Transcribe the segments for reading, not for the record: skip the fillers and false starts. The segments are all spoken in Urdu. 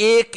1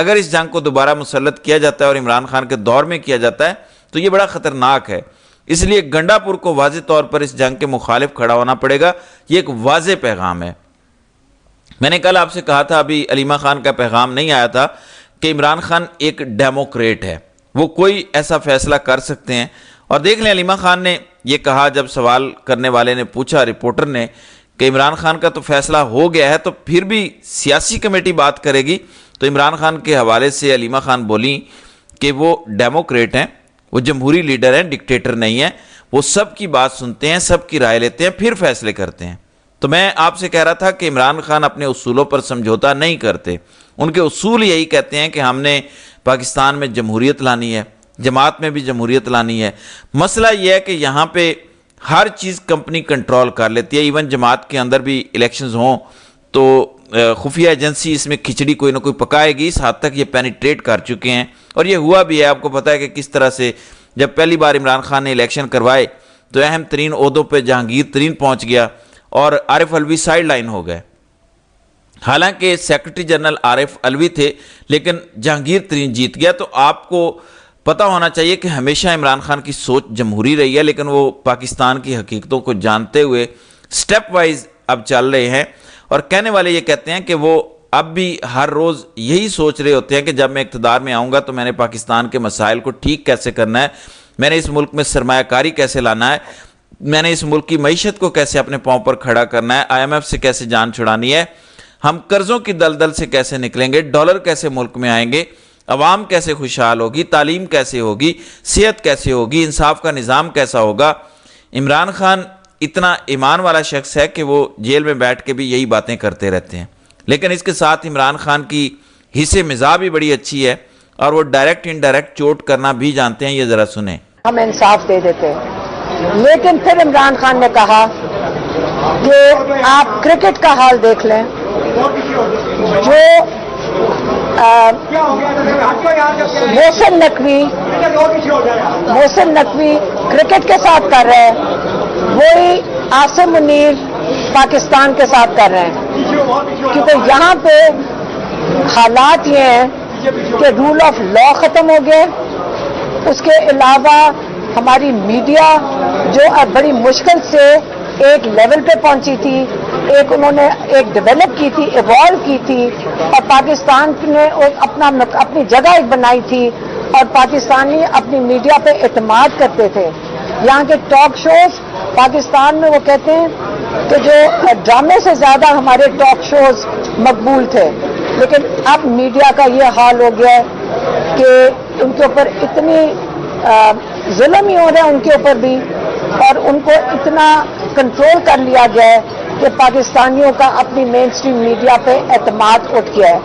اگر اس جنگ کو دوبارہ مسلط کیا جاتا ہے اور عمران خان کے دور میں کیا جاتا ہے تو یہ بڑا خطرناک ہے. اس لیے گنڈا پور کو واضح طور پر اس جنگ کے مخالف کھڑا ہونا پڑے گا. یہ ایک واضح پیغام ہے. میں نے کل آپ سے کہا تھا، ابھی علیمہ خان کا پیغام نہیں آیا تھا، کہ عمران خان ایک ڈیموکریٹ ہے، وہ کوئی ایسا فیصلہ کر سکتے ہیں. اور دیکھ لیں علیمہ خان نے یہ کہا جب سوال کرنے والے نے پوچھا، رپورٹر نے، کہ عمران خان کا تو فیصلہ ہو گیا ہے تو پھر بھی سیاسی کمیٹی بات کرے گی. تو عمران خان کے حوالے سے علیمہ خان بولیں کہ وہ ڈیموکریٹ ہیں، وہ جمہوری لیڈر ہیں، ڈکٹیٹر نہیں ہیں. وہ سب کی بات سنتے ہیں، سب کی رائے لیتے ہیں، پھر فیصلے کرتے ہیں. تو میں آپ سے کہہ رہا تھا کہ عمران خان اپنے اصولوں پر سمجھوتا نہیں کرتے. ان کے اصول یہی کہتے ہیں کہ ہم نے پاکستان میں جمہوریت لانی ہے، جماعت میں بھی جمہوریت لانی ہے. مسئلہ یہ ہے کہ یہاں پہ ہر چیز کمپنی کنٹرول کر لیتی ہے. ایون جماعت کے اندر بھی الیکشنز ہوں تو خفیہ ایجنسی اس میں کھچڑی کوئی نہ کوئی پکائے گی. اس حد تک یہ پینیٹریٹ کر چکے ہیں اور یہ ہوا بھی ہے. آپ کو پتہ ہے کہ کس طرح سے جب پہلی بار عمران خان نے الیکشن کروائے تو اہم ترین عہدوں پہ جہانگیر ترین پہنچ گیا اور عارف الوی سائیڈ لائن ہو گئے. حالانکہ سیکرٹری جنرل عارف الوی تھے لیکن جہانگیر ترین جیت گیا. تو آپ کو پتہ ہونا چاہیے کہ ہمیشہ عمران خان کی سوچ جمہوری رہی ہے، لیکن وہ پاکستان کی حقیقتوں کو جانتے ہوئے سٹیپ وائز اب چل رہے ہیں. اور کہنے والے یہ کہتے ہیں کہ وہ اب بھی ہر روز یہی سوچ رہے ہوتے ہیں کہ جب میں اقتدار میں آؤں گا تو میں نے پاکستان کے مسائل کو ٹھیک کیسے کرنا ہے، میں نے اس ملک میں سرمایہ کاری کیسے لانا ہے، میں نے اس ملک کی معیشت کو کیسے اپنے پاؤں پر کھڑا کرنا ہے، IMF سے کیسے جان چھڑانی ہے، ہم قرضوں کی دلدل سے کیسے نکلیں گے، ڈالر کیسے ملک میں آئیں گے، عوام کیسے خوشحال ہوگی، تعلیم کیسے ہوگی، صحت کیسے ہوگی، انصاف کا نظام کیسا ہوگا. عمران خان اتنا ایمان والا شخص ہے کہ وہ جیل میں بیٹھ کے بھی یہی باتیں کرتے رہتے ہیں. لیکن اس کے ساتھ عمران خان کی حص مزاح بھی بڑی اچھی ہے اور وہ ڈائریکٹ انڈائریکٹ چوٹ کرنا بھی جانتے ہیں. یہ ذرا سنیں. ہم انصاف دے دیتے، لیکن پھر عمران خان نے کہا کہ آپ کرکٹ کا حال دیکھ لیں، جو محسن نقوی کرکٹ کے ساتھ کر رہے ہیں وہی عاصم منیر پاکستان کے ساتھ کر رہے ہیں. کیونکہ یہاں پہ حالات یہ ہیں کہ رول آف لا ختم ہو گئے. اس کے علاوہ ہماری میڈیا جو بڑی مشکل سے ایک لیول پہ پہنچی تھی، انہوں نے ایک ڈیولپ کی تھی، ایوالو کی تھی، اور پاکستان نے اپنی جگہ ایک بنائی تھی اور پاکستانی اپنی میڈیا پہ اعتماد کرتے تھے. یہاں کے ٹاک شوز پاکستان میں وہ کہتے ہیں کہ جو ڈرامے سے زیادہ ہمارے ٹاک شوز مقبول تھے. لیکن اب میڈیا کا یہ حال ہو گیا ہے کہ ان کے اوپر اتنی ظلم ہی ہو رہا ہے، ان کے اوپر بھی، اور ان کو اتنا کنٹرول کر لیا گیا ہے کہ پاکستانیوں کا اپنی مین اسٹریم میڈیا پہ اعتماد اٹھ گیا ہے.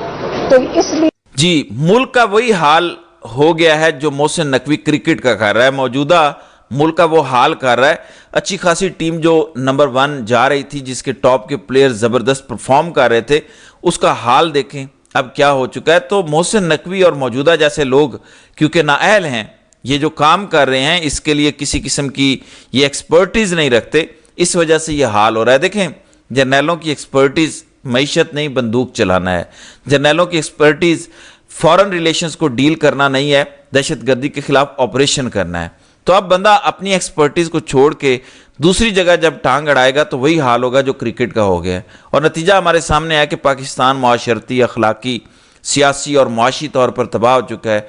تو اس لیے جی ملک کا وہی حال ہو گیا ہے جو محسن نقوی کرکٹ کا کر رہا ہے. موجودہ ملک کا وہ حال کر رہا ہے. اچھی خاصی ٹیم جو نمبر 1 جا رہی تھی، جس کے ٹاپ کے پلیئر زبردست پرفارم کر رہے تھے، اس کا حال دیکھیں اب کیا ہو چکا ہے. تو محسن نقوی اور موجودہ جیسے لوگ کیونکہ نااہل ہیں، یہ جو کام کر رہے ہیں اس کے لیے کسی قسم کی یہ ایکسپرٹیز نہیں رکھتے، اس وجہ سے یہ حال ہو رہا ہے. دیکھیں جرنیلوں کی ایکسپرٹیز معیشت نہیں، بندوق چلانا ہے. جرنیلوں کی ایکسپرٹیز فارن ریلیشنز کو ڈیل کرنا نہیں ہے، دہشت گردی کے خلاف آپریشن کرنا ہے. تو اب بندہ اپنی ایکسپرٹیز کو چھوڑ کے دوسری جگہ جب ٹانگ اڑائے گا تو وہی حال ہوگا جو کرکٹ کا ہو گیا ہے. اور نتیجہ ہمارے سامنے ہے کہ پاکستان معاشرتی، اخلاقی، سیاسی اور معاشی طور پر تباہ ہو چکا ہے.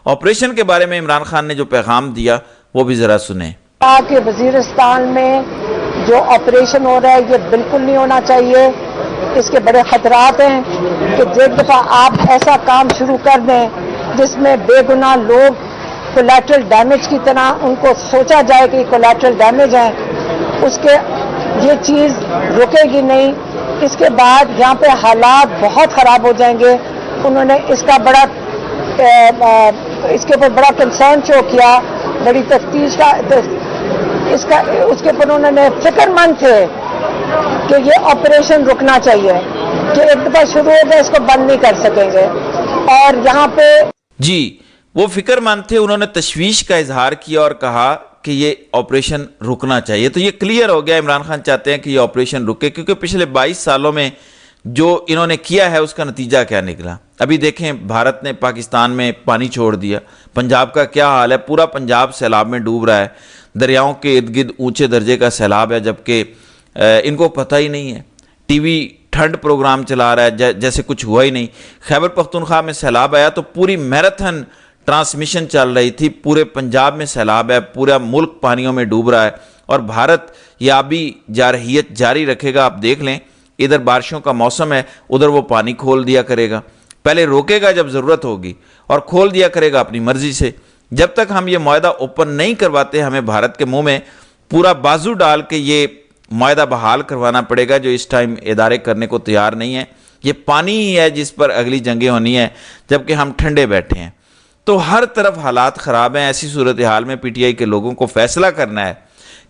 آپریشن کے بارے میں عمران خان نے جو پیغام دیا وہ بھی ذرا سنیں. کہ وزیرستان میں جو آپریشن ہو رہا ہے یہ بالکل نہیں ہونا چاہیے. اس کے بڑے خطرات ہیں کہ ایک دفعہ آپ ایسا کام شروع کر دیں جس میں بے گناہ لوگ کولیٹرل ڈیمیج کی طرح ان کو سوچا جائے کہ کولیٹرل ڈیمیج ہے، اس کے یہ چیز رکے گی نہیں. اس کے بعد یہاں پہ حالات بہت خراب ہو جائیں گے. انہوں نے اس کے اوپر بڑا کنسرن شو کیا، بڑی تفتیش کا اس کے اوپر انہوں نے فکر مند تھے کہ یہ آپریشن رکنا چاہیے، کہ ایک دفعہ شروع ہو گیا اس کو بند نہیں کر سکیں گے. اور یہاں پہ جی وہ فکر مند تھے، انہوں نے تشویش کا اظہار کیا اور کہا کہ یہ آپریشن رکنا چاہیے. تو یہ کلیئر ہو گیا عمران خان چاہتے ہیں کہ یہ آپریشن رکے، کیونکہ پچھلے 22 سالوں میں جو انہوں نے کیا ہے اس کا نتیجہ کیا نکلا. ابھی دیکھیں بھارت نے پاکستان میں پانی چھوڑ دیا. پنجاب کا کیا حال ہے, پورا پنجاب سیلاب میں ڈوب رہا ہے. دریاؤں کے ارد گرد اونچے درجے کا سیلاب ہے, جبکہ ان کو پتہ ہی نہیں ہے. ٹی وی ٹھنڈ پروگرام چلا رہا ہے جیسے کچھ ہوا ہی نہیں. خیبر پختونخوا میں سیلاب آیا تو پوری میراتھن ٹرانسمیشن چل رہی تھی, پورے پنجاب میں سیلاب ہے, پورا ملک پانیوں میں ڈوب رہا ہے. اور بھارت یہ آبی جارحیت جاری رکھے گا. آپ دیکھ لیں, ادھر بارشوں کا موسم ہے, ادھر وہ پانی کھول دیا کرے گا. پہلے روکے گا جب ضرورت ہوگی اور کھول دیا کرے گا اپنی مرضی سے. جب تک ہم یہ معاہدہ اوپن نہیں کرواتے, ہمیں بھارت کے منہ میں پورا بازو ڈال کے یہ معاہدہ بحال کروانا پڑے گا, جو اس ٹائم ادارے کرنے کو تیار نہیں ہیں. یہ پانی ہی ہے جس پر اگلی جنگیں ہونی ہیں, جبکہ ہم ٹھنڈے بیٹھے ہیں. تو ہر طرف حالات خراب ہیں. ایسی صورتحال میں پی ٹی آئی کے لوگوں کو فیصلہ کرنا ہے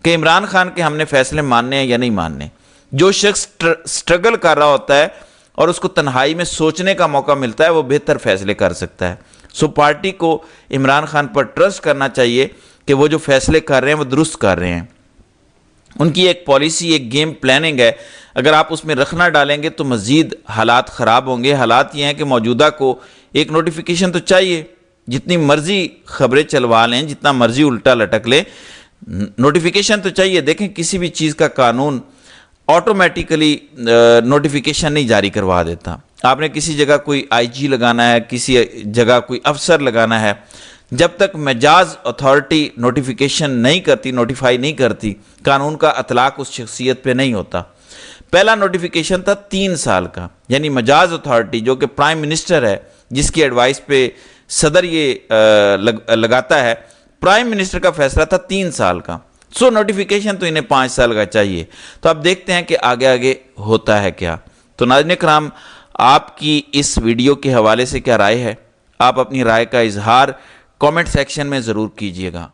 کہ عمران خان کے ہم نے فیصلے ماننے ہیں یا نہیں ماننے. جو شخص سٹرگل کر رہا ہوتا ہے اور اس کو تنہائی میں سوچنے کا موقع ملتا ہے, وہ بہتر فیصلے کر سکتا ہے. سو پارٹی کو عمران خان پر ٹرسٹ کرنا چاہیے کہ وہ جو فیصلے کر رہے ہیں وہ درست کر رہے ہیں. ان کی ایک پالیسی, ایک گیم پلاننگ ہے. اگر آپ اس میں رکھنا ڈالیں گے تو مزید حالات خراب ہوں گے. حالات یہ ہیں کہ موجودہ کو ایک نوٹیفیکیشن تو چاہیے, جتنی مرضی خبریں چلوا لیں, جتنا مرضی الٹا لٹک لیں, نوٹیفیکیشن تو چاہیے. دیکھیں کسی بھی چیز کا قانون آٹومیٹیکلی نوٹیفیکیشن نہیں جاری کروا دیتا. آپ نے کسی جگہ کوئی آئی جی لگانا ہے, کسی جگہ کوئی افسر لگانا ہے, جب تک مجاز اتھارٹی نوٹیفیکیشن نہیں کرتی, نوٹیفائی نہیں کرتی, قانون کا اطلاق اس شخصیت پہ نہیں ہوتا. پہلا نوٹیفیکیشن تھا 3 سال کا, یعنی مجاز اتھارٹی جو کہ پرائم منسٹر ہے, جس کی ایڈوائس پہ صدر یہ لگاتا ہے, پرائم منسٹر کا فیصلہ تھا 3 سال کا. سو نوٹیفیکیشن تو انہیں 5 سال کا چاہیے. تو اب دیکھتے ہیں کہ آگے آگے ہوتا ہے کیا. تو ناظرین کرام, آپ کی اس ویڈیو کے حوالے سے کیا رائے ہے؟ آپ اپنی رائے کا اظہار کامنٹ سیکشن میں ضرور کیجئے گا.